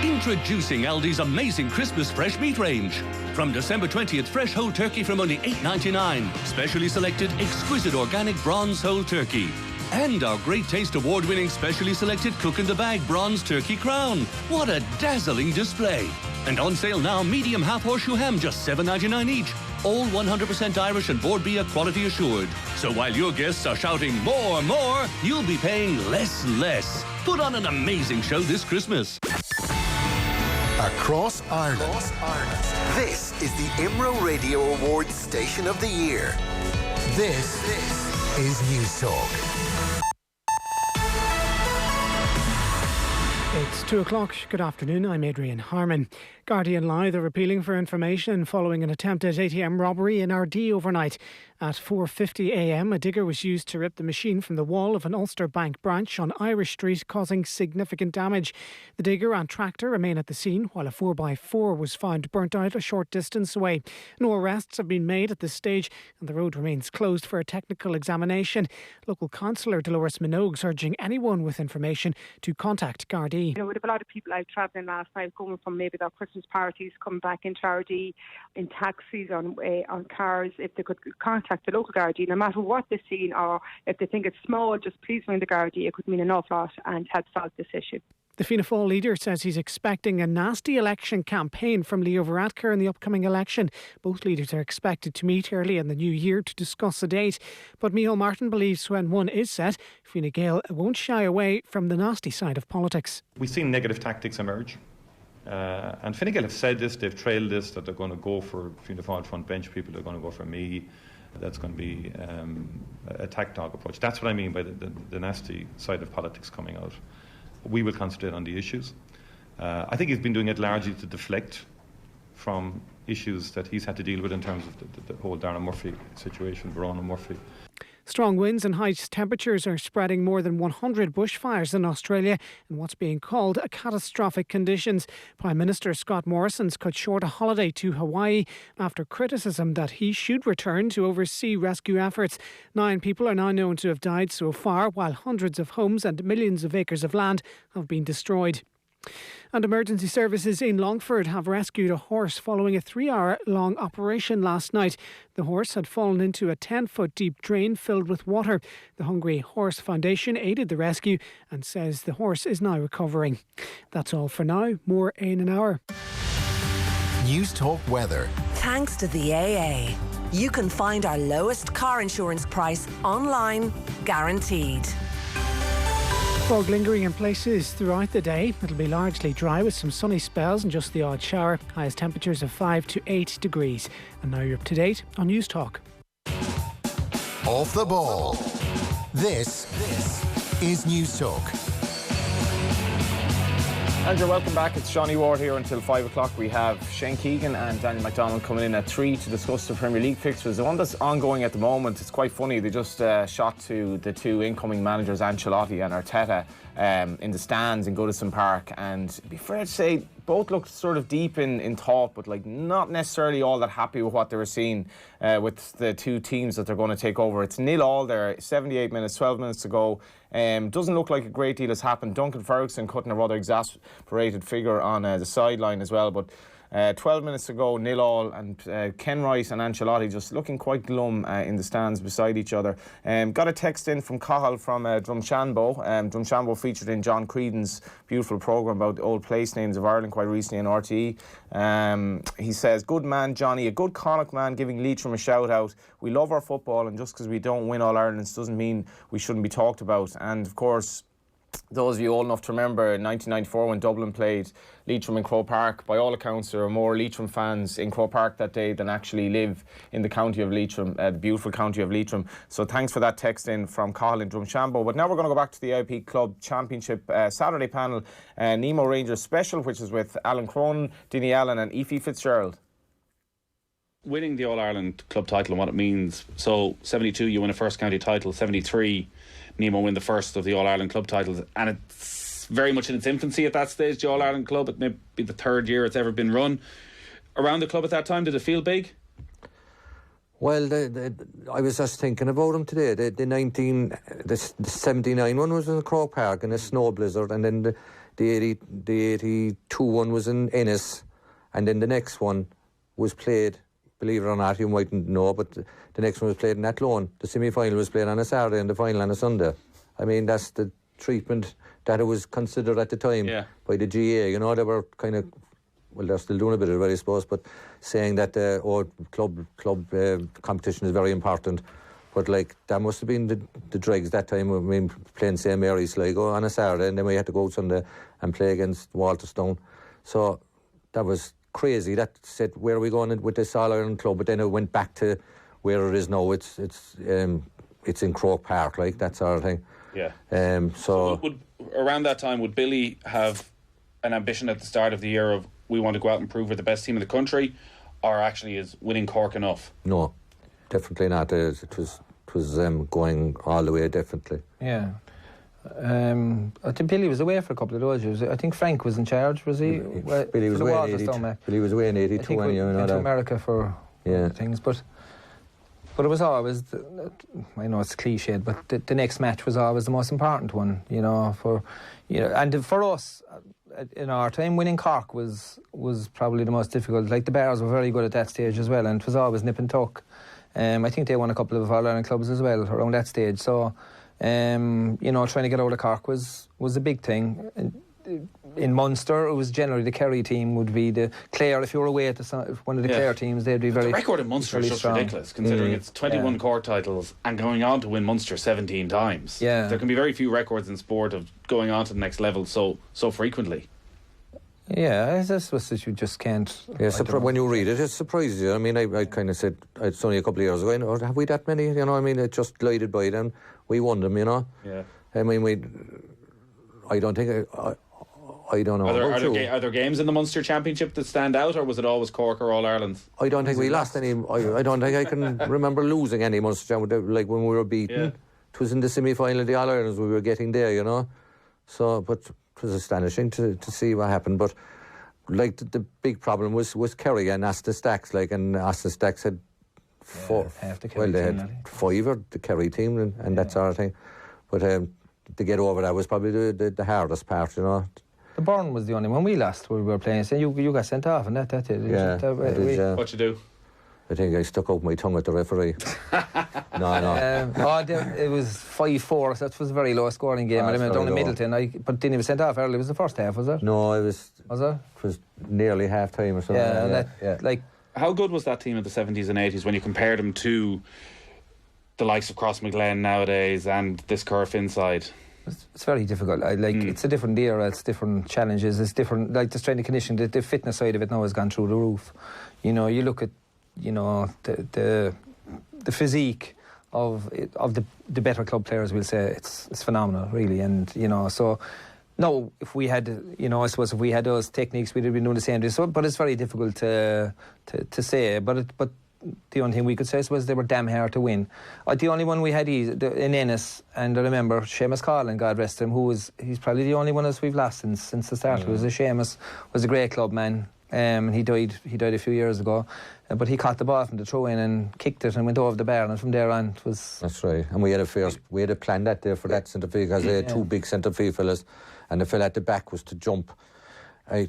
Introducing Aldi's amazing Christmas fresh meat range. From December 20th, fresh whole turkey from only $8.99. Specially selected exquisite organic bronze whole turkey. And our Great Taste Award-winning specially selected Cook in the Bag Bronze Turkey Crown. What a dazzling display. And on sale now, medium half horseshoe ham, just $7.99 each. All 100% Irish and Board Bia quality assured. So while your guests are shouting more, more, you'll be paying less, less. Put on an amazing show this Christmas. Across Ireland. This is the IMRO Radio Awards Station of the Year. This is News Talk. It's 2 o'clock. Good afternoon. I'm Adrian Harman. Guardian Live are appealing for information following an attempted ATM robbery in Ardee overnight. At 4:50 a.m, a digger was used to rip the machine from the wall of an Ulster Bank branch on Irish Street, causing significant damage. The digger and tractor remain at the scene, while a 4x4 was found burnt out a short distance away. No arrests have been made at this stage, and the road remains closed for a technical examination. Local councillor Dolores Minogue's urging anyone with information to contact Gardaí. We have a lot of people out travelling last night, coming from maybe their Christmas parties, coming back into Ardee in taxis, on cars. If they could contact the local Gardaí, no matter what they've seen, or if they think it's small, just please ring the Gardaí. It could mean an awful lot and help solve this issue. The Fianna Fáil leader says he's expecting a nasty election campaign from Leo Varadkar in the upcoming election. Both leaders are expected to meet early in the new year to discuss a date. But Micheál Martin believes when one is set, Fine Gael won't shy away from the nasty side of politics. We've seen negative tactics emerge. And Fine Gael have said this, they've trailed this, that they're going to go for Fianna Fáil front bench people, they're going to go for me. That's going to be a attack dog approach. That's what I mean by the nasty side of politics coming out. We will concentrate on the issues. I think he's been doing it largely to deflect from issues that he's had to deal with in terms of the whole Darren Murphy situation, Verona Murphy. Strong winds and high temperatures are spreading more than 100 bushfires in Australia in what's being called catastrophic conditions. Prime Minister Scott Morrison's cut short a holiday to Hawaii after criticism that he should return to oversee rescue efforts. 9 people are now known to have died so far, while hundreds of homes and millions of acres of land have been destroyed. And emergency services in Longford have rescued a horse following a 3-hour-long operation last night. The horse had fallen into a 10-foot deep drain filled with water. The Hungry Horse Foundation aided the rescue and says the horse is now recovering. That's all for now. More in an hour. News Talk Weather. Thanks to the AA, you can find our lowest car insurance price online, guaranteed. Fog lingering in places throughout the day. It'll be largely dry with some sunny spells and just the odd shower. Highest temperatures of 5 to 8 degrees. And now you're up to date on News Talk. Off the ball. This is News Talk. And you're welcome back. It's Johnny Ward here until 5 o'clock. We have Shane Keegan and Daniel McDonald coming in at 3 to discuss the Premier League fixtures. The one that's ongoing at the moment, it's quite funny. They just shot to the two incoming managers, Ancelotti and Arteta, in the stands in Goodison Park. And to be fair to say, both looked sort of deep in thought, but like not necessarily all that happy with what they were seeing with the two teams that they're going to take over. It's 0-0 there, 78 minutes, 12 minutes to go. Doesn't look like a great deal has happened. Duncan Ferguson cutting a rather exasperated figure on the sideline as well, but 12 minutes to go, 0-0, and Ken Rice and Ancelotti just looking quite glum in the stands beside each other. Got a text in from Cathal from Drumshanbo. Drumshanbo featured in John Creedon's beautiful programme about the old place names of Ireland quite recently on RTE. He says, good man Johnny, a good Connacht man giving Leitrim a shout out. We love our football, and just because we don't win All Irelands doesn't mean we shouldn't be talked about. And of course, those of you old enough to remember 1994 when Dublin played Leitrim in Croke Park, by all accounts there were more Leitrim fans in Croke Park that day than actually live in the county of Leitrim, the beautiful county of Leitrim. So thanks for that text in from Cathal in Drumshanbo. But now we're going to go back to the AIB Club Championship Saturday panel, Nemo Rangers special, which is with Alan Cronin, Dinny Allen and Ephie Fitzgerald. Winning the All-Ireland club title and what it means. So 72 you win a first county title, 73 Nemo win the first of the All-Ireland club titles, and it's very much in its infancy at that stage, the All-Ireland club. It may be the third year it's ever been run. Around the club at that time, did it feel big? Well, I was just thinking about them today. The 79 one was in Croke Park in a snow blizzard, and then the 82 one was in Ennis, and then the next one was played, believe it or not, you mightn't know, but the next one was played in Athlone. The semi-final was played on a Saturday and the final on a Sunday. I mean, that's the treatment that it was considered at the time by the GA. You know, they were kind of, well, they're still doing a bit of it, I suppose, but saying that club competition is very important. But like, that must have been the dregs that time. I mean, playing St Mary's like on a Saturday, and then we had to go out Sunday and play against Walterstone. So that was crazy. That said, where are we going with this All Ireland club? But then it went back to where it is now. It's in Croke Park, like that sort of thing. Yeah. So around that time, would Billy have an ambition at the start of the year of we want to go out and prove we're the best team in the country, or actually is winning Cork enough? No, definitely not. It was going all the way, definitely. Yeah. I think Billy was away for a couple of those years. I think Frank was in charge, was he? Billy was away in 82. Billy was away in 82. I think we went to America for things, but it was always, I know it's cliched, but the next match was always the most important one, you know. And for us, in our time, winning Cork was probably the most difficult. Like, the Bears were very good at that stage as well, and it was always nip and tuck. I think they won a couple of All-Ireland clubs as well around that stage. So, trying to get out of Cork was a big thing. In Munster, it was generally the Kerry team would be the Clare. If you were away at one of the Clare teams, they'd be very. The record in Munster is just strong. ridiculous, considering it's 21 Cork titles and going on to win Munster 17 times. Yeah. There can be very few records in sport of going on to the next level so frequently. Yeah, that's what you just can't. Yeah, when you read it, it surprises you. I mean, I kind of said, it's only a couple of years ago, or have we that many? You know, I mean, it just glided by them. We won them, you know. Yeah. I mean, I don't think. I don't know. Are there games in the Munster Championship that stand out, or was it always Cork or All Ireland? I don't think we lost any. I don't think I can remember losing any Munster Championship. Like when we were beaten, it was in the semi-final of the All Irelands we were getting there, you know. So, but it was astonishing to see what happened. But like the big problem was Kerry and Aston Stacks. Like, and Aston Stacks had half the Kerry they team, had 5 of the Kerry team and that sort of thing. But to get over that was probably the hardest part, you know. The Burn was the only one we lost where we were playing. So you got sent off, and that did. Yeah. What you do? I think I stuck out my tongue at the referee. No. It was 5-4, so it was a very low scoring game. I remember down in Middleton. But Dinny was sent off early. It was the first half, was it? No, it was. Was it? It was nearly half time or something. Like, how good was that team in the 70s and 80s when you compared them to the likes of Crossmaglen nowadays and this Curve inside? It's very difficult. It's a different era. It's different challenges. It's different. Like the strength and conditioning, the fitness side of it now has gone through the roof. You know, you look at, the physique of the better club players. We'll say it's phenomenal, really. And so No, if we had, I suppose if we had those techniques, we'd have been doing the same. So, but it's very difficult to say. But the only thing we could say was they were damn hard to win. The only one we had in Ennis, and I remember Seamus Collin, God rest him, he's probably the only one else we've lost since the start. Seamus was a great club man. He died a few years ago, but he caught the ball from the throw-in and kicked it and went over the bar, and from there on it was... That's right. And we had a plan that day for that centre-field, because they had two big centre-field fellas, and the fella at the back was to jump. I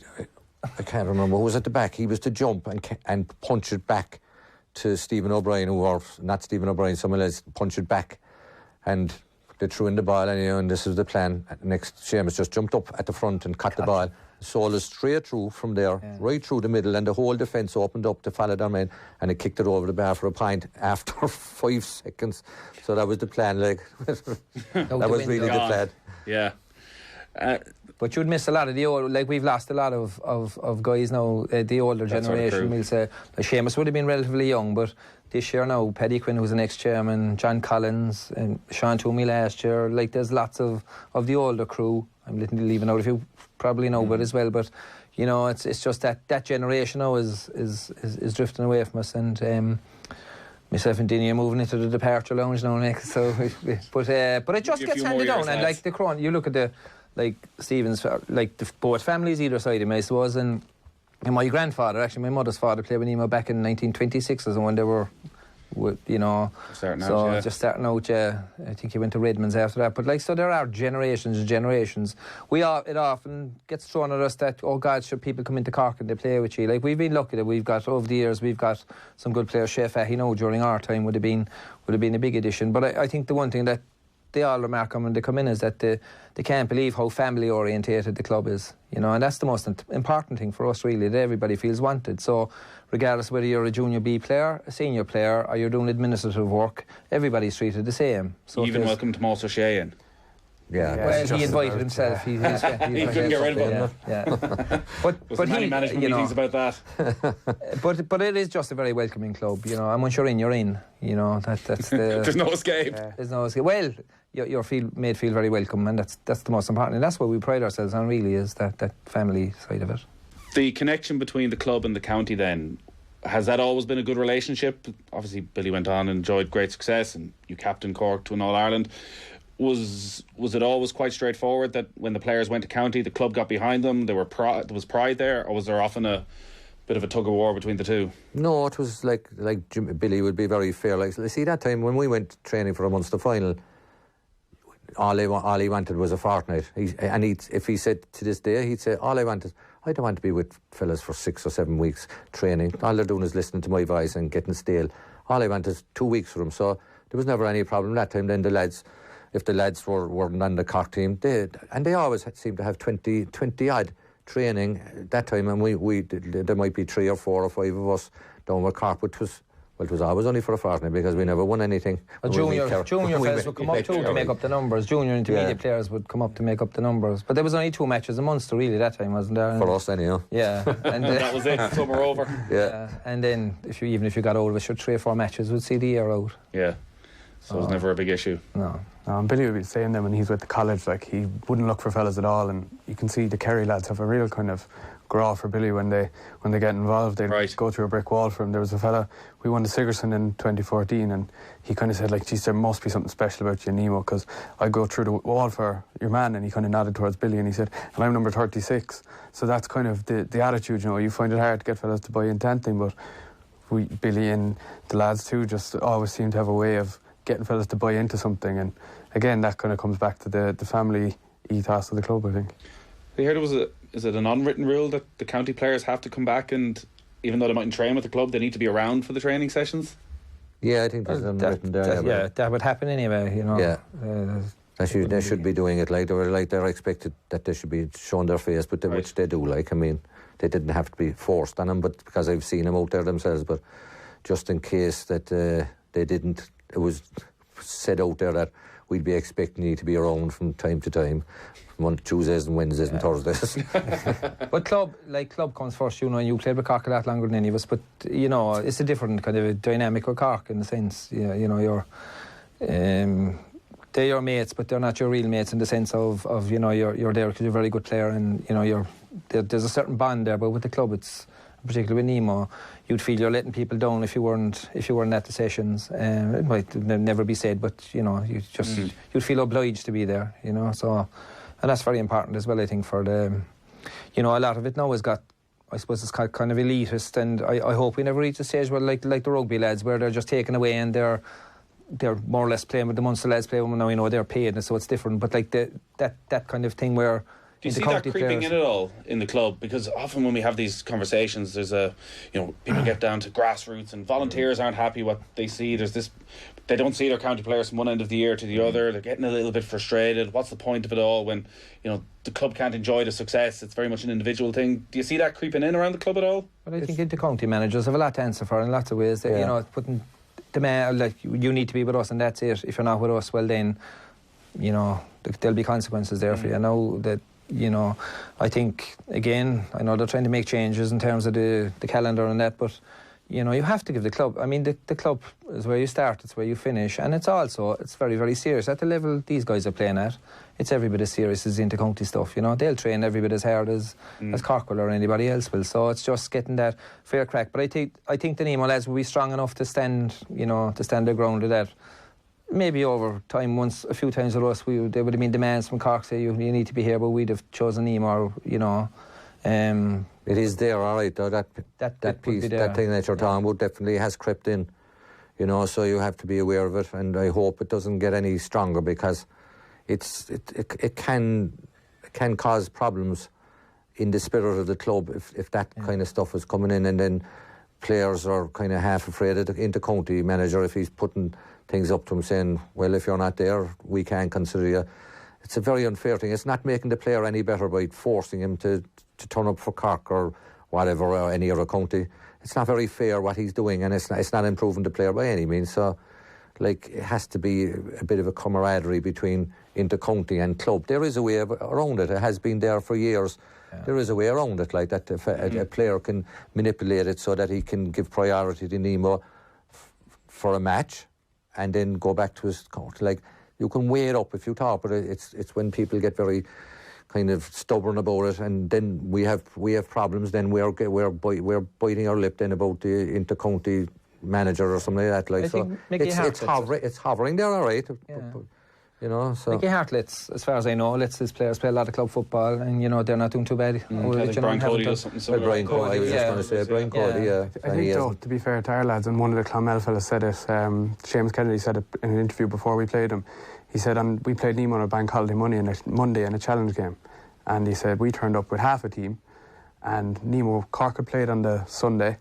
can't remember who was at the back. He was to jump and punch it back to Stephen O'Brien, not Stephen O'Brien, someone else, punch it back, and they threw in the ball, and this was the plan. Next, Seamus just jumped up at the front and caught the ball. Sold us straight through from there, right through the middle, and the whole defence opened up to follow their men, and it kicked it over the bar for a point after 5 seconds. So that was the plan, that was really the plan. Yeah. But you'd miss a lot of the old, we've lost a lot of guys now, the older generation, we'll say. Seamus would have been relatively young, but this year now, Paddy Quinn, who's an ex-chairman, John Collins, and Sean Toomey last year, there's lots of the older crew. I'm leaving out a few probably know about as well, but it's just that generation now is drifting away from us, and myself and Dinny are moving into the departure lounge now next. So, but it just gets handed down, and the Cronin, you look at Stephen's, both families either side of me, I suppose, and my grandfather, actually my mother's father, played with Nemo back in 1926 as when they were. Starting out, just starting out, I think he went to Redmond's after that. But so there are generations and generations. It often gets thrown at us that, oh God, should people come into Cork and they play with you? We've been lucky that we've got, over the years, we've got some good players. Chef Ephie, during our time would have been a big addition. But I think the one thing that they all remark on when they come in is that they can't believe how family orientated the club is, and that's the most important thing for us, really, that everybody feels wanted. So regardless whether you're a junior B player, a senior player, or you're doing administrative work, everybody's treated the same. So even welcome to Moser Sheehan. Well, he invited himself. He couldn't get rid of him. Yeah. But many management meetings about that. But it is just a very welcoming club, and once you're in, you're in. That's the. There's no escape. There's no escape. Well, you're made feel very welcome, and that's the most important. And that's what we pride ourselves on, really, is that family side of it. The connection between the club and the county, then, has that always been a good relationship? Obviously, Billy went on and enjoyed great success, and you captained Cork to an All-Ireland. Was it always quite straightforward that when the players went to county, the club got behind them, there was pride there, or was there often a bit of a tug of war between the two? No, it was like Billy would be very fair. See, that time when we went training for a Munster final, all he wanted was a fortnight. If he said to this day, he'd say, all I want is, I don't want to be with fellas for 6 or 7 weeks training. All they're doing is listening to my voice and getting stale. All I want is 2 weeks for them. So there was never any problem that time. Then the lads, if the lads weren't on the Cork team, they always seemed to have 20 odd training that time, and there might be 3 or 4 or 5 of us down with Cork, which was it was always only for a fortnight because we never won anything. Junior players would come up too to make up the numbers. Junior intermediate players would come up to make up the numbers. But there was only 2 matches a Munster really that time, wasn't there? For us anyhow. Yeah. And that was it. Summer over. Yeah. And then even if you got over, 3 or 4 matches would see the year out. Yeah. So it was never a big issue. No. Billy would be saying that when he's with the college, he wouldn't look for fellas at all, and you can see the Kerry lads have a real kind of graw for Billy when they get involved. They go through a brick wall for him. There was a fella, we won the Sigerson in 2014, and he kind of said, geez, there must be something special about you, Nemo, because I go through the wall for your man, and he kind of nodded towards Billy, and he said, and I'm number 36. So that's kind of the attitude, you find it hard to get fellas to buy into anything, but Billy and the lads too just always seem to have a way of getting fellas to buy into something, and again that kind of comes back to the family ethos of the club, I think. I heard is it an unwritten rule that the county players have to come back, and even though they mightn't train with the club, they need to be around for the training sessions? Yeah, I think there's unwritten there. That would happen anyway, Yeah. They should be doing it they're expected that they should be showing their face, but which they do. They didn't have to be forced on them, but because I've seen them out there themselves. But just in case that they didn't, it was said out there that we'd be expecting you to be around from time to time, on Tuesdays and Wednesdays and Thursdays. But club comes first, and you played with Cork a lot longer than any of us, but it's a different kind of a dynamic with Cork in the sense, you're they're your mates, but they're not your real mates in the sense of you know, you're there because you're a very good player, and you know there's a certain bond there. But with the club, it's particularly with Nemo, you'd feel you're letting people down if you weren't at the sessions. It might never be said, but you know, you'd feel obliged to be there. You know, so and that's very important as well. I think for the, you know, a lot of it now has got, I suppose it's kind of elitist, and I hope we never reach a stage where like the rugby lads, where they're just taken away and they're more or less playing with the Munster lads play when now, you know, they're paid, and so it's different. But like that kind of thing where. Do you see that creeping in at all in the club? Because often when we have these conversations, there's people get down to grassroots and volunteers aren't happy what they see. There's this, they don't see their county players from one end of the year to the other. They're getting a little bit frustrated. What's the point of it all when, you know, the club can't enjoy the success? It's very much an individual thing. Do you see that creeping in around the club at all? But I think inter-county managers have a lot to answer for in lots of ways. You know, putting demand, like, you need to be with us and that's it. If you're not with us, well then, you know, there'll be consequences there for you. I know that. You know, I think, again, I know they're trying to make changes in terms of the calendar and that, but, you know, you have to give the club, I mean, the club is where you start, it's where you finish, and it's very, very serious. At the level these guys are playing at, it's every bit as serious as the inter-county stuff, you know. They'll train every bit as hard as Cork will or anybody else will, so it's just getting that fair crack. But I think the Nemo lads will be strong enough to stand their ground with that. Maybe over time, a few times with us, there would have been demands from Cork, say you need to be here, but we'd have chosen Nemo, you know. It is there, all right, though, that piece, that thing that you're talking about definitely has crept in, you know, so you have to be aware of it, and I hope it doesn't get any stronger, because it can cause problems in the spirit of the club if that kind of stuff is coming in, and then players are kind of half afraid of the inter-county manager if he's putting things up to him saying, well, if you're not there, we can't consider you. It's a very unfair thing. It's not making the player any better by forcing him to turn up for Cork or whatever, or any other county. It's not very fair what he's doing, and it's not improving the player by any means. So, like, it has to be a bit of a camaraderie between inter-county and club. There is a way around it. It has been there for years. Yeah. There is a way around it, like that. If a player can manipulate it so that he can give priority to Nemo for a match, and then go back to his county. Like, you can weigh it up if you talk, but it's when people get very kind of stubborn about it, and then we have problems. Then we're biting our lip then about the inter-county manager or something like that. Like, so it's hovering there, all right. Yeah. You know, so Mickey Hartlett's, as far as I know, lets his players play a lot of club football, and you know they're not doing too bad. I think Brian Cody does something similar. Brian Cody, I was just going to say Brian Cody. Yeah. I think though, to be fair to our lads, and one of the Clonmel fellas said it. Seamus Kennedy said it in an interview before we played him. He said, we played Nemo on a bank holiday Monday in a challenge game, and he said we turned up with half a team, and Cork had played on the Sunday,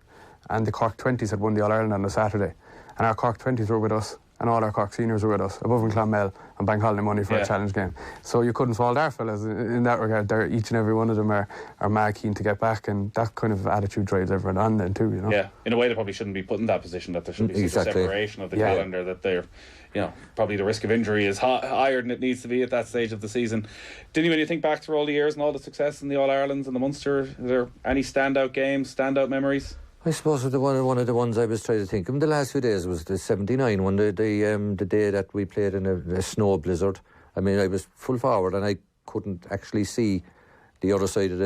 and the Cork 20s had won the All Ireland on the Saturday, and our Cork 20s were with us. And all our Cork seniors were with us, above in Clonmel, on bank holiday money for a challenge game. So you couldn't fault our fellas in that regard. They're, each and every one of them are mad keen to get back, and that kind of attitude drives everyone on then too, you know. Yeah, in a way they probably shouldn't be put in that position, that there should be such a separation of the calendar, that they're, you know, probably the risk of injury is higher than it needs to be at that stage of the season. Dinny, when you think back through all the years and all the success in the All-Irelands and the Munster, are there any standout games, standout memories? I suppose one of the ones I was trying to think of in the last few days was the 79 one, the day that we played in a snow blizzard. I mean, I was full forward and I couldn't actually see the other side of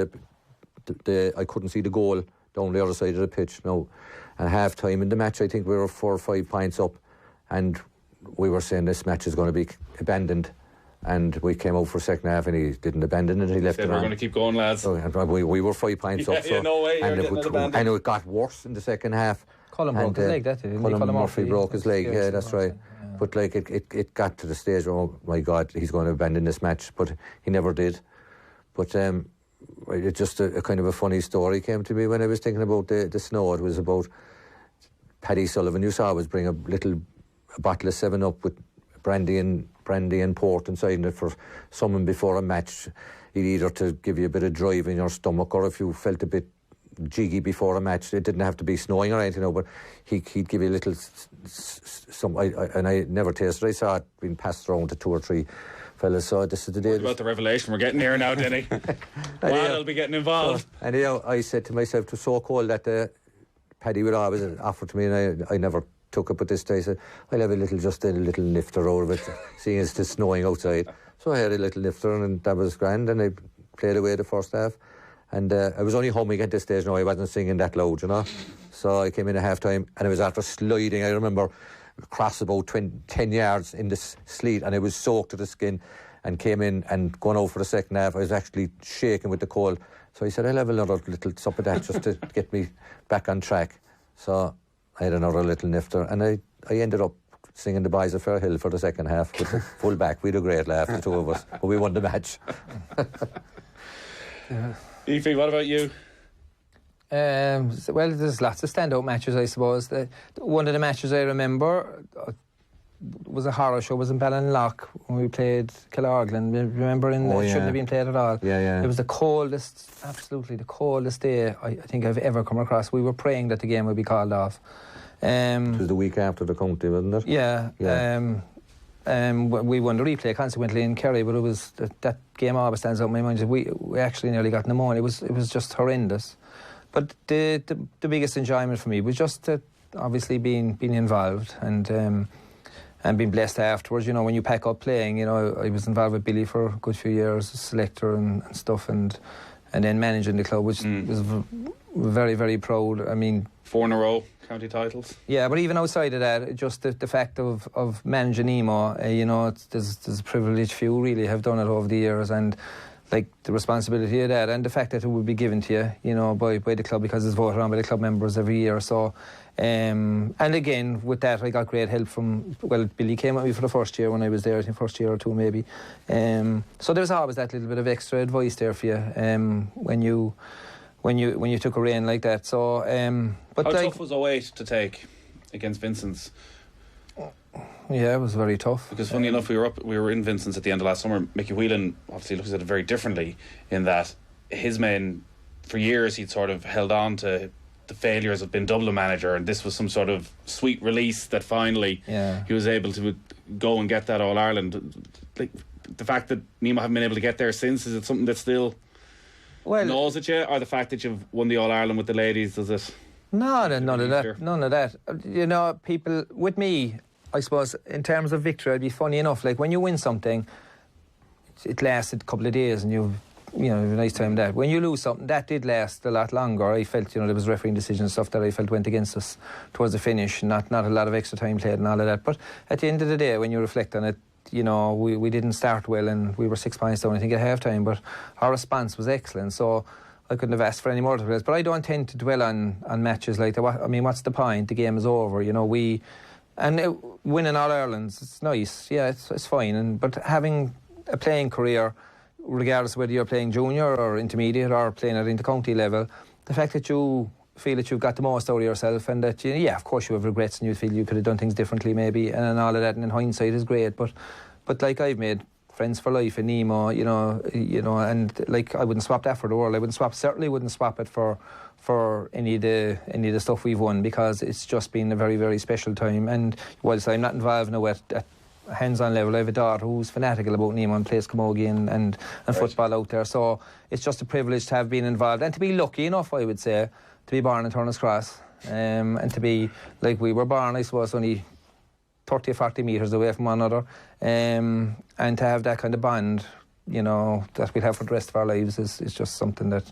I couldn't see the goal down the other side of the pitch. Now, at half time in the match, I think we were 4 or 5 points up, and we were saying this match is going to be abandoned. And we came out for second half, and he didn't abandon it. He left it on. We're going to keep going, lads. So, and we were 5 points up. So, no way. And it got worse in the second half. Colin broke his leg, didn't he? Colin Murphy broke his leg. Yeah, that's right. Yeah. But like it got to the stage where, oh my God, he's going to abandon this match. But he never did. But it just a kind of a funny story came to me when I was thinking about the snow. It was about Paddy Sullivan. You saw was bring a bottle of 7-Up with brandy and port inside it for someone before a match. He'd either to give you a bit of drive in your stomach, or if you felt a bit jiggy before a match, it didn't have to be snowing or anything, but he'd give you a little some. And I never tasted it. I saw it being passed around to 2 or 3 fellas. So this is the day. What about the revelation we're getting here now, Dinny? I'll be getting involved. So, anyhow, I said to myself, it was so cold that Paddy would always offer to me, and I never took up at this day. I said, I'll have a little lifter over it, seeing as it's snowing outside. So I had a little lifter, and that was grand, and I played away the first half. And I was only humming at this stage, I wasn't singing that loud, So I came in at half-time, and I was after sliding, I remember, across about 10 yards in the sleet, and I was soaked to the skin, and came in and going out for the second half. I was actually shaking with the cold. So I said, I'll have another little sup of that just to get me back on track. So I had another little nifter, and I ended up singing The Boys of Fairhill for the second half with the full back. We had a great laugh, the two of us, but we won the match. Ephie, what about you? Well, there's lots of standout matches, I suppose. One of the matches I remember was a horror show. Was in Ballinlough when we played Killarglen. Remember, it shouldn't have been played at all. Yeah. It was the coldest, absolutely the coldest day I think I've ever come across. We were praying that the game would be called off. It was the week after the county, wasn't it? Yeah. We won the replay consequently in Kerry, but it was that game always stands out in my mind. We actually nearly got pneumonia. It was just horrendous. But the biggest enjoyment for me was just obviously being involved and being blessed afterwards. When you pack up playing, I was involved with Billy for a good few years, as selector and stuff, and then managing the club, which was very, very proud. I mean, 4 in a row county titles. Yeah, but even outside of that, just the fact of managing Nemo, there's a privilege few really have done it over the years, and like the responsibility of that, and the fact that it would be given to you, by the club, because it's voted on by the club members every year. So, and again, with that, I got great help from, Billy came with me for the first year when I was there, I think first year or two maybe. So there's always that little bit of extra advice there for you when you took a reign like that. So, but how tough was 08 to take against Vincent's? Yeah, it was very tough. Because funny enough, we were in Vincent's at the end of last summer. Mickey Whelan obviously looks at it very differently, in that his men, for years, he'd sort of held on to the failures of being Dublin manager, and this was some sort of sweet release that finally he was able to go and get that All Ireland. Like, the fact that Nemo haven't been able to get there since, is it something that still gnaws at you, or the fact that you've won the All Ireland with the ladies, does it? No, none of that. People with me, I suppose, in terms of victory, it'd be funny enough. Like, when you win something, it lasted a couple of days, and you have a nice time that. When you lose something, that did last a lot longer. I felt, there was refereeing decisions and stuff that I felt went against us towards the finish. Not a lot of extra time played and all of that. But at the end of the day, when you reflect on it, we didn't start well, and we were 6 points down, I think, at half-time, but our response was excellent. So I couldn't have asked for any more to play. But I don't tend to dwell on matches like that. What's the point? The game is over. Winning All Irelands, it's nice. Yeah, it's fine. But having a playing career, regardless of whether you're playing junior or intermediate or playing at inter-county level, the fact that you feel that you've got the most out of yourself, and that of course you have regrets and you feel you could have done things differently maybe, and all of that, and in hindsight is great. But like, I've made friends for life in Nemo, and like, I wouldn't swap that for the world. Certainly wouldn't swap it for any of the stuff we've won, because it's just been a very, very special time. And whilst I'm not involved now at a hands-on level, I have a daughter who's fanatical about Nemo and plays camogie and football out there. So it's just a privilege to have been involved, and to be lucky enough, I would say, to be born in Turner's Cross, and to be, like, we were born, I suppose, only 30 or 40 metres away from one another, and to have that kind of bond, that we'll have for the rest of our lives is just something that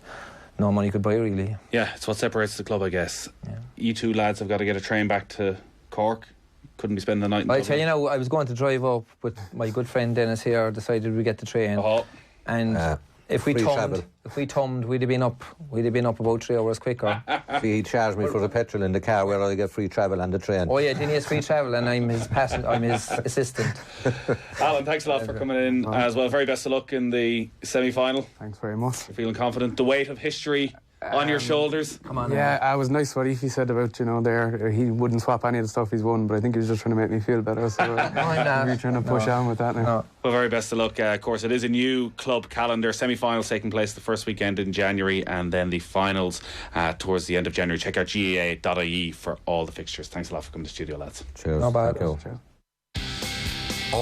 no money could buy, really. Yeah, it's what separates the club, I guess. Yeah. You two lads have got to get a train back to Cork. Couldn't be spending the night in Dublin. I tell you now, I was going to drive up, but my good friend Dennis here decided we'd get the train. And if we tummed, we'd have been up about 3 hours quicker. He charged me for the petrol in the car, where I get free travel on the train. Oh yeah, Dinny has free travel, and I'm his assistant. Alan, thanks a lot for coming in as well. Very best of luck in the semi-final. Thanks very much. You're feeling confident? The weight of history on your shoulders. Come on. Yeah, it was nice what Ephie said about, there. He wouldn't swap any of the stuff he's won, but I think he was just trying to make me feel better. So we're trying to push on with that now. No. Well, very best of luck. Of course, it is a new club calendar. Semi-finals taking place the first weekend in January, and then the finals towards the end of January. Check out GAA.ie for all the fixtures. Thanks a lot for coming to the studio, lads. Cheers. Not bad. Thank you.